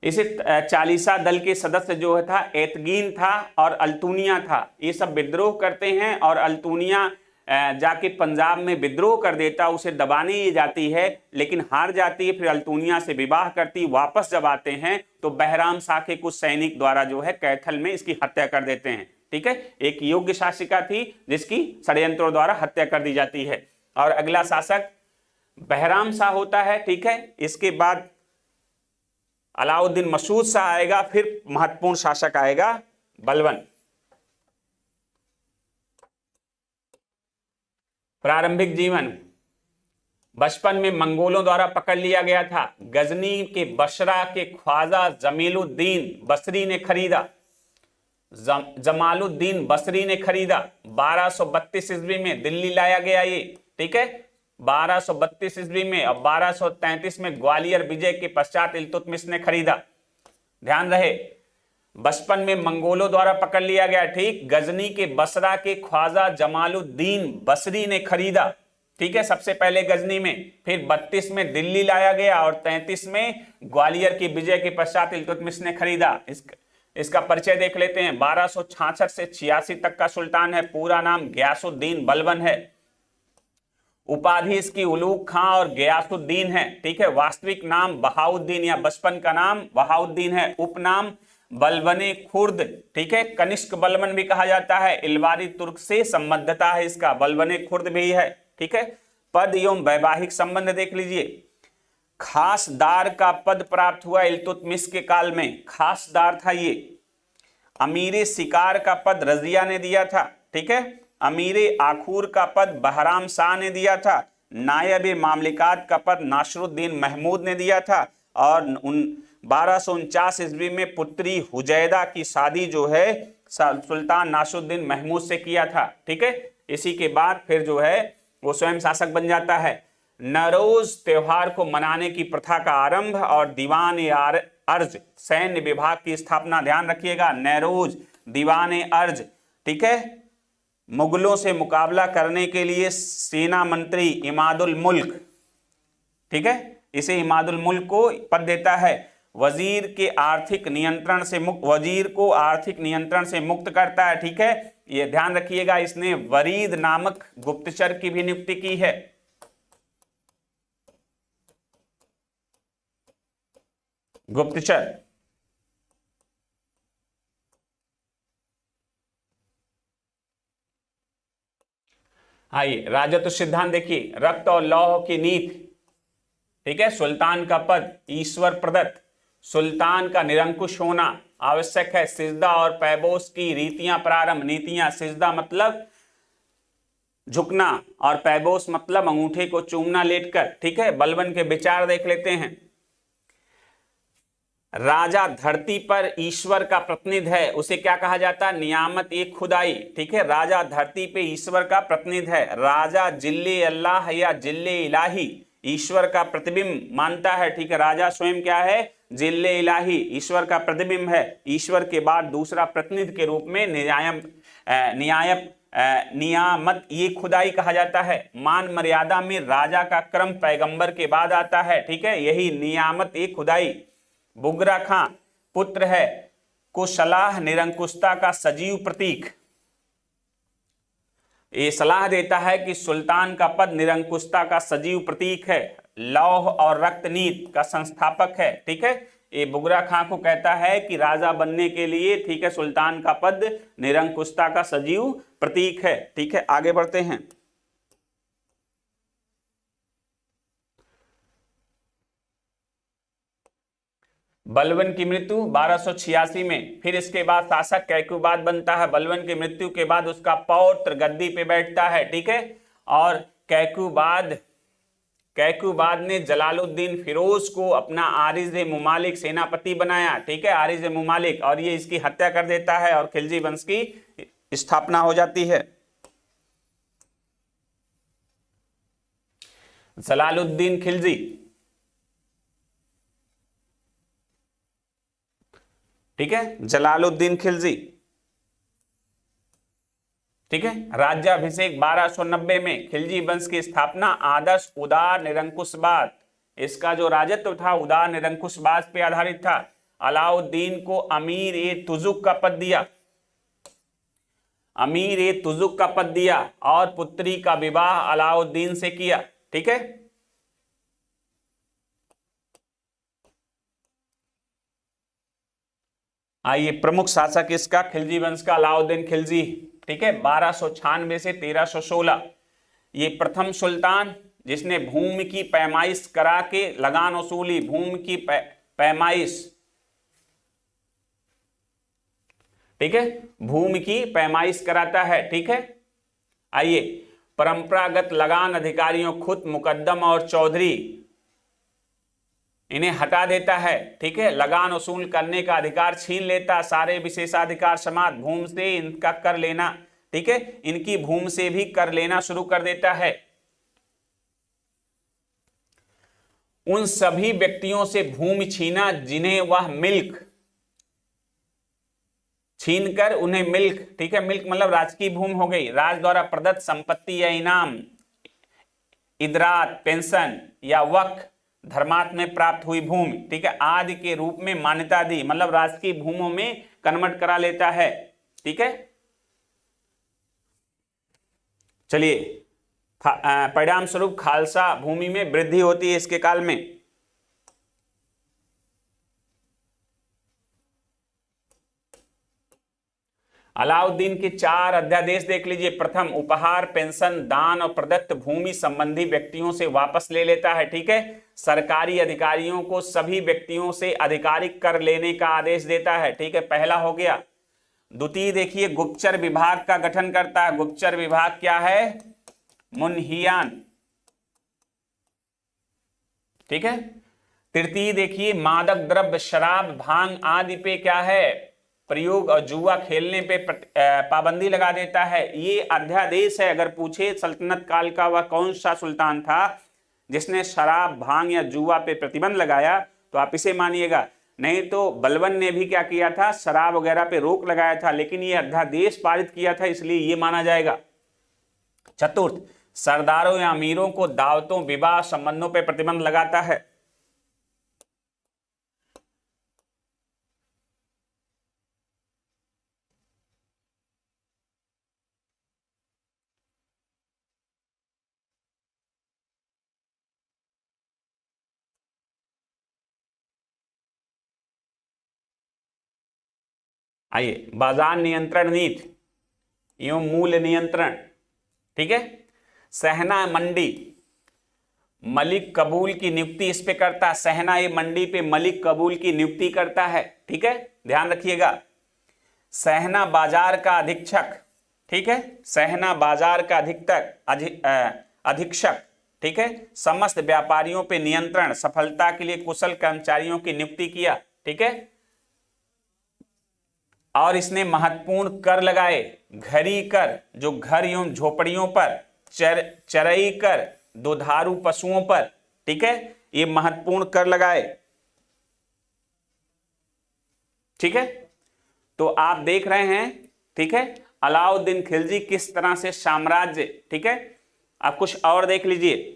इसे 40 दल के सदस्य जो था एतगीन था और अल्तुनिया था। ये सब विद्रोह करते हैं और अल्तुनिया जाके पंजाब में विद्रोह कर देता, उसे दबाने ये जाती है लेकिन हार जाती है। फिर अल्तुनिया से विवाह करती, वापस जब आते हैं तो बहराम शाह के कुछ सैनिक द्वारा जो है कैथल में इसकी हत्या कर देते हैं, ठीक है। एक योग्य शासिका थी जिसकी षड्यंत्रों द्वारा हत्या कर दी जाती है। और अगला शासक बहराम शाह होता है, ठीक है। इसके बाद अलाउद्दीन मसूद शाह आएगा, फिर महत्वपूर्ण शासक आएगा बलबन। प्रारंभिक जीवन, बचपन में मंगोलों द्वारा पकड़ लिया गया था। गजनी के बशरा के ख्वाजा जमीलुद्दीन बसरी ने खरीदा, जमालुद्दीन बसरी ने खरीदा। 1232 ईस्वी में दिल्ली लाया गया ये, ठीक है, 1232 ईस्वी में। और 1233 में ग्वालियर विजय के पश्चात इल्तुतमिश ने खरीदा। ध्यान रहे बचपन में मंगोलों द्वारा पकड़ लिया गया, ठीक। गजनी के बसरा के ख्वाजा जमालुद्दीन बसरी ने खरीदा, ठीक है, सबसे पहले गजनी में। फिर 32 में दिल्ली लाया गया और 33 में ग्वालियर की विजय के पश्चात इल्तुतमिश ने खरीदा। इसका परिचय देख लेते हैं। 1266 से 86 तक का सुल्तान है। पूरा नाम गयासुद्दीन बलबन है। उपाधि इसकी उलूग खां और गयासुद्दीन है, ठीक है। वास्तविक नाम बहाउद्दीन या बचपन का नाम बहाउद्दीन है। उपनाम बलबने खुर्द, ठीक है। कनिष्क बलबन भी कहा जाता है। इलवारी तुर्क से संबद्धता है इसका, बलबने खुर्द भी है, ठीक है। पद एवं वैवाहिक संबंध देख लीजिए। खासदार का पद प्राप्त हुआ इल्तुतमिश के काल में, खासदार था ये। अमीरे शिकार का पद रजिया ने दिया था, ठीक है। अमीरे आखूर का पद बहराम शाह ने दिया था। नायब मामलिकात का पद नासरुद्दीन महमूद ने दिया था। और 1249 ईस्वी में पुत्री हुजैदा की शादी जो है सुल्तान नासरुद्दीन महमूद से किया था, ठीक है। इसी के बाद फिर जो है वो स्वयं शासक बन जाता है। नरोज त्योहार को मनाने की प्रथा का आरंभ और दीवान अर्ज सैन्य विभाग की स्थापना, ध्यान रखिएगा। नरोज, दीवान अर्ज, ठीक है। मुगलों से मुकाबला करने के लिए सेना मंत्री इमादुल मुल्क, ठीक है, इसे इमादुल मुल्क को पद देता है। वजीर के आर्थिक नियंत्रण से मुक्त, वजीर को आर्थिक नियंत्रण से मुक्त करता है, ठीक है। यह ध्यान रखिएगा। इसने वरीद नामक गुप्तचर की भी नियुक्ति की है। गुप्तचर, आइए राजत्व सिद्धांत देखिए। रक्त और लौह की नीति, ठीक है। सुल्तान का पद ईश्वर प्रदत्त, सुल्तान का निरंकुश होना आवश्यक है। सिजदा और पैबोस की रीतियां प्रारंभ, नीतियां। सिजदा मतलब झुकना और पैबोस मतलब अंगूठे को चूमना लेटकर, ठीक है। बलबन के विचार देख लेते हैं। राजा धरती पर ईश्वर का प्रतिनिधि है, उसे क्या कहा जाता है? नियामत एक खुदाई, ठीक है। राजा धरती पे ईश्वर का प्रतिनिधि है। राजा जिल्ले अल्लाह या जिल्ले इलाही ईश्वर का प्रतिबिंब मानता है, ठीक है। राजा स्वयं क्या है? जिल्ले इलाही, ईश्वर का प्रतिबिंब है। ईश्वर के बाद दूसरा प्रतिनिधि के रूप में नियामत ये खुदाई कहा जाता है। मान मर्यादा में राजा का क्रम पैगंबर के बाद आता है, ठीक है। यही नियामत ये खुदाई। बुगरा खां पुत्र है, को सलाह निरंकुशता का सजीव प्रतीक। ये सलाह देता है कि सुल्तान का पद निरंकुशता का सजीव प्रतीक है। लौह और रक्त नीति का संस्थापक है, ठीक है। ये बुगरा खां को कहता है कि राजा बनने के लिए, ठीक है, सुल्तान का पद निरंकुशता का सजीव प्रतीक है, ठीक है। आगे बढ़ते हैं। बलबन की मृत्यु 1286 में। फिर इसके बाद शासक कैकुबाद बनता है। बलबन की मृत्यु के बाद उसका पौत्र गद्दी पे बैठता है, ठीक है। और कैकुबाद ने जलालुद्दीन फिरोज को अपना आरिज मुमालिक सेनापति बनाया, ठीक है, आरिज मुमालिक। और ये इसकी हत्या कर देता है और खिलजी वंश की स्थापना हो जाती है। जलालुद्दीन खिलजी, ठीक है, जलालुद्दीन खिलजी, ठीक है। राज्याभिषेक 1290 में। खिलजी वंश की स्थापना आदर्श उदार निरंकुशवाद, इसका जो राजत्व था उदार निरंकुशवाद पे आधारित था। अलाउद्दीन को अमीर ए तुजुक का पद दिया, अमीर ए तुजुक का पद दिया और पुत्री का विवाह अलाउद्दीन से किया, ठीक है। आइए, प्रमुख शासक इसका खिलजी वंश का अलाउद्दीन खिलजी, ठीक है। 1296 से 1316। ये प्रथम सुल्तान जिसने भूमि की पैमाइश करा के लगान वसूली। भूमि की पैमाइश, ठीक है, भूमि की पैमाइश कराता है, ठीक है। आइए, परंपरागत लगान अधिकारियों खुद मुकद्दम और चौधरी इन्हें हटा देता है, ठीक है। लगान वसूल करने का अधिकार छीन लेता। सारे विशेषाधिकार समाप्त। भूमि से इनका कर लेना, ठीक है, इनकी भूमि से भी कर लेना शुरू कर देता है। उन सभी व्यक्तियों से भूमि छीना जिन्हें वह मिल्क, छीनकर उन्हें मिल्क, ठीक है, मिल्क मतलब राजकीय भूमि हो गई, राज द्वारा प्रदत्त संपत्ति या इनाम, इदरात, पेंशन या वक्फ, धर्मार्थ में प्राप्त हुई भूमि, ठीक है, आदि के रूप में मान्यता दी, मतलब राजकीय भूमियों में कन्वर्ट करा लेता है। ठीक है, चलिए, परिणाम स्वरूप खालसा भूमि में वृद्धि होती है इसके काल में। अलाउद्दीन के 4 अध्यादेश देख लीजिए। प्रथम, उपहार, पेंशन, दान और प्रदत्त भूमि संबंधी व्यक्तियों से वापस ले लेता है। ठीक है, सरकारी अधिकारियों को सभी व्यक्तियों से आधिकारिक कर लेने का आदेश देता है। ठीक है, पहला हो गया। द्वितीय देखिए, गुप्तचर विभाग का गठन करता है। गुप्तचर विभाग क्या है? मुन्हियान। ठीक है, तृतीय देखिए, मादक द्रव्य, शराब, भांग आदि पे क्या है? प्रयोग और जुआ खेलने पे पाबंदी लगा देता है। ये अध्यादेश है। अगर पूछे सल्तनत काल का वह कौन सा सुल्तान था जिसने शराब, भांग या जुआ पे प्रतिबंध लगाया, तो आप इसे मानिएगा। नहीं तो बलबन ने भी क्या किया था? शराब वगैरह पे रोक लगाया था, लेकिन ये अध्यादेश पारित किया था, इसलिए ये माना जाएगा। चतुर्थ, सरदारों या अमीरों को दावतों, विवाह, संबंधों पे प्रतिबंध लगाता है। आइए, बाजार नियंत्रण नीति एवं मूल्य नियंत्रण। ठीक है, सहना मंडी, मलिक कबूल की नियुक्ति इस पे करता है। सहना ये मंडी पे मलिक कबूल की नियुक्ति करता है। ठीक है, ध्यान रखिएगा। सहना बाजार का अधीक्षक, ठीक है, सहना बाजार का अधीक्षक, ठीक है, समस्त व्यापारियों पे नियंत्रण, सफलता के लिए कुशल कर्मचारियों की नियुक्ति किया। ठीक है, और इसने महत्वपूर्ण कर लगाए। घरी कर, जो घर एवं झोपड़ियों पर, चरई कर, दुधारू पशुओं पर, ठीक है, ये महत्वपूर्ण कर लगाए। ठीक है, तो आप देख रहे हैं, ठीक है, अलाउद्दीन खिलजी किस तरह से साम्राज्य, ठीक है। आप कुछ और देख लीजिए।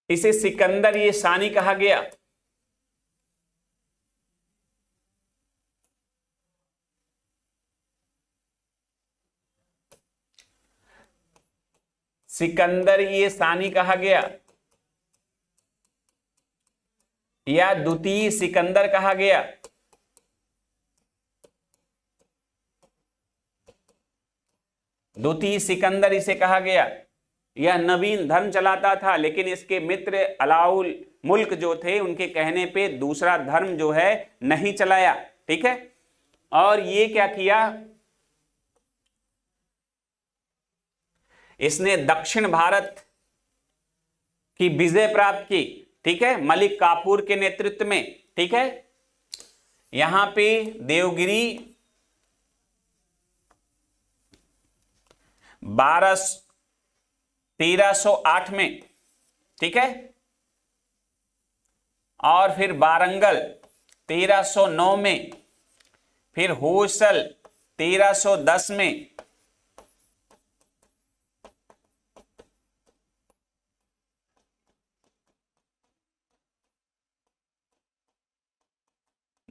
इसे सिकंदर ये सानी कहा गया। सिकंदर ये सानी कहा गया या द्वितीय सिकंदर कहा गया। द्वितीय सिकंदर इसे कहा गया। यह नवीन धर्म चलाता था, लेकिन इसके मित्र अलाउल मुल्क जो थे उनके कहने पे दूसरा धर्म जो है नहीं चलाया। ठीक है, और ये क्या किया? इसने दक्षिण भारत की विजय प्राप्त की। ठीक है, मलिक काफूर के नेतृत्व में। ठीक है, यहां पे देवगिरी 1308 में, ठीक है, और फिर वारंगल 1309 में, फिर होयसल 1310 में,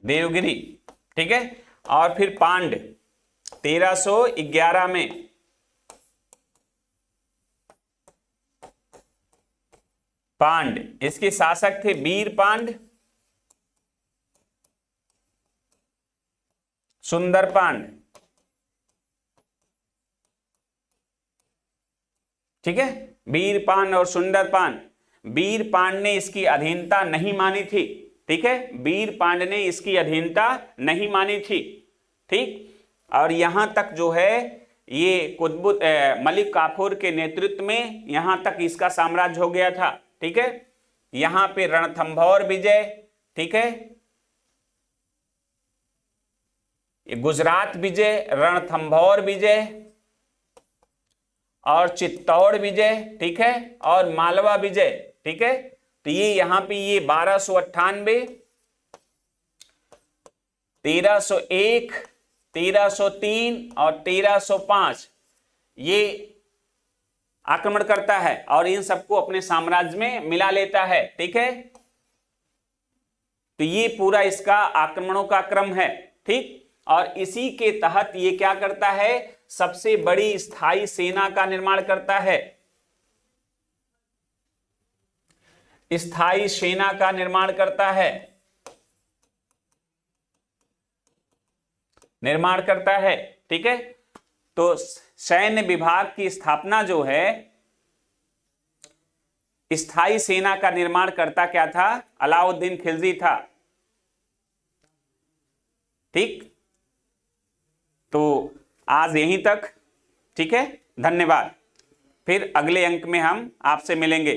देवगिरी, ठीक है, और फिर पांड 1311 में। पांड, इसके शासक थे वीर पांड, सुंदर पांड। ठीक है, वीर पांड और सुंदर पांड। वीर पांड ने इसकी अधीनता नहीं मानी थी। ठीक है, वीर पांड ने इसकी अधीनता नहीं मानी थी। ठीक, और यहां तक जो है ये कुतुब मलिक काफूर के नेतृत्व में यहां तक इसका साम्राज्य हो गया था। ठीक है, यहां पे रणथंभौर विजय, ठीक है, गुजरात विजय, रणथंभौर विजय और चित्तौड़ विजय, ठीक है, और मालवा विजय, ठीक है, तो ये यहां पे ये 1298, 1301, 1303 और 1305 ये आक्रमण करता है और इन सबको अपने साम्राज्य में मिला लेता है। ठीक है, तो ये पूरा इसका आक्रमणों का क्रम है। ठीक, और इसी के तहत ये क्या करता है, सबसे बड़ी स्थायी सेना का निर्माण करता है, स्थायी सेना का निर्माण करता है, निर्माण करता है। ठीक है, तो सैन्य विभाग की स्थापना जो है, स्थायी सेना का निर्माण करता क्या था, अलाउद्दीन खिलजी था। ठीक, तो आज यहीं तक। ठीक है, धन्यवाद। फिर अगले अंक में हम आपसे मिलेंगे।